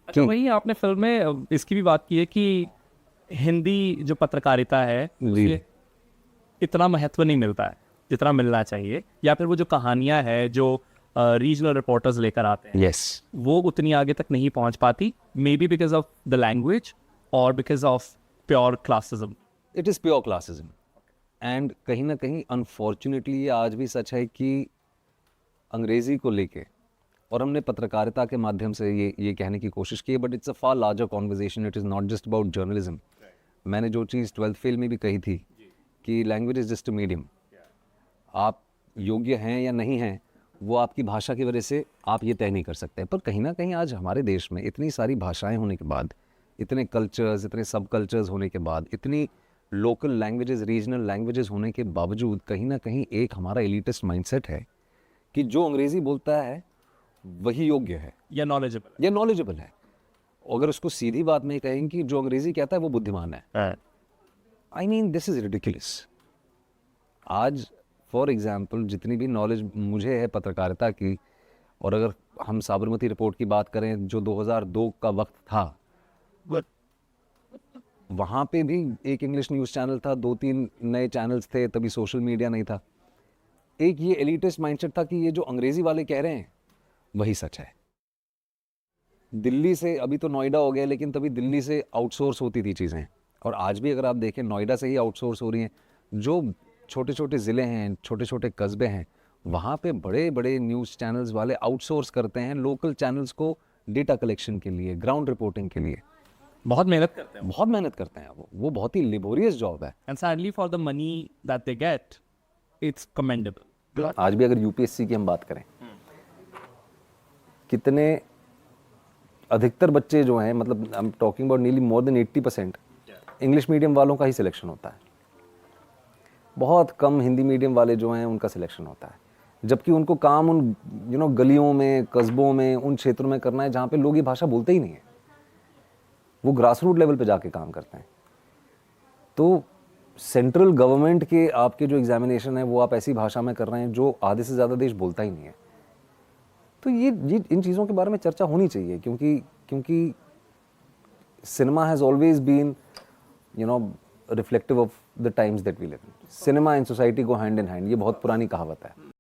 अच्छा, वही आपने फिल्म में इसकी भी बात की है कि हिंदी जो पत्रकारिता है जी। उसे इतना महत्व नहीं मिलता है जितना मिलना चाहिए, या फिर वो जो कहानियां हैं जो रीजनल रिपोर्टर्स लेकर आते हैं यस। वो उतनी आगे तक नहीं पहुंच पाती, maybe because of the language और because of pure classism. It is pure classism. And कहीं ना कहीं अनफॉर्चुनेटली ये आज भी सच है कि अंग्रेज़ी को लेके, और हमने पत्रकारिता के माध्यम से ये कहने की कोशिश की है, but it's a far larger conversation, it is not just about journalism. मैंने जो चीज़ 12th फेल में भी कही थी कि language is just a medium. आप योग्य हैं या नहीं हैं वो आपकी भाषा की वजह से आप ये तय नहीं कर सकते। पर कहीं ना कहीं आज हमारे देश में इतनी सारी भाषाएं होने के बाद, इतने कल्चर्स, इतने सब कल्चर्स होने के बाद, इतनी लोकल लैंग्वेजेस, रीजनल लैंग्वेजेस होने के बावजूद कहीं ना कहीं एक हमारा एलिटिस्ट माइंडसेट है कि जो अंग्रेज़ी बोलता है वही योग्य है या नॉलेजेबल या नॉलेजेबल है। अगर उसको सीधी बात में कहें कि जो अंग्रेज़ी कहता है वो बुद्धिमान है, है। I mean this is ridiculous. आज फॉर एग्जांपल जितनी भी नॉलेज मुझे है पत्रकारिता की, और अगर हम साबरमती रिपोर्ट की बात करें जो 2002 का वक्त था, वहाँ पे भी एक इंग्लिश न्यूज़ चैनल था, 2-3 नए चैनल्स थे, तभी सोशल मीडिया नहीं था। एक ये एलिटिस्ट माइंडसेट था कि ये जो अंग्रेज़ी वाले कह रहे हैं वही सच है। दिल्ली से, अभी तो नोएडा हो गया, लेकिन तभी दिल्ली से आउटसोर्स होती थी चीज़ें, और आज भी अगर आप देखें नोएडा से ही आउटसोर्स हो रही हैं। जो छोटे छोटे ज़िले हैं, छोटे छोटे कस्बे हैं, वहाँ पे बड़े बड़े न्यूज़ चैनल्स वाले आउटसोर्स करते हैं लोकल चैनल्स को डेटा कलेक्शन के लिए, ग्राउंड रिपोर्टिंग के लिए। बहुत मेहनत करते हैं बहुत मेहनत करते हैं वो बहुत ही लेबोरियस जॉब है। And sadly for the money that they get it's commendable. आज भी अगर यूपीएससी की हम बात करें, कितने अधिकतर बच्चे जो हैं, मतलब I am talking about nearly more than 80% English medium वालों का ही सिलेक्शन होता है। बहुत कम हिंदी मीडियम वाले जो हैं उनका सिलेक्शन होता है, जबकि उनको काम उन गलियों में, कस्बों में, उन क्षेत्रों में करना है जहाँ पे लोग ये भाषा बोलते ही नहीं है। वो ग्रास रूट लेवल पे जाके काम करते हैं। तो सेंट्रल गवर्नमेंट के आपके जो एग्जामिनेशन है वो आप ऐसी भाषा में कर रहे हैं जो आधे से ज़्यादा देश बोलता ही नहीं है। तो ये इन चीज़ों के बारे में चर्चा होनी चाहिए, क्योंकि cinema has always been, reflective of the times that we live in. Cinema and society go hand in hand. ये बहुत पुरानी कहावत है।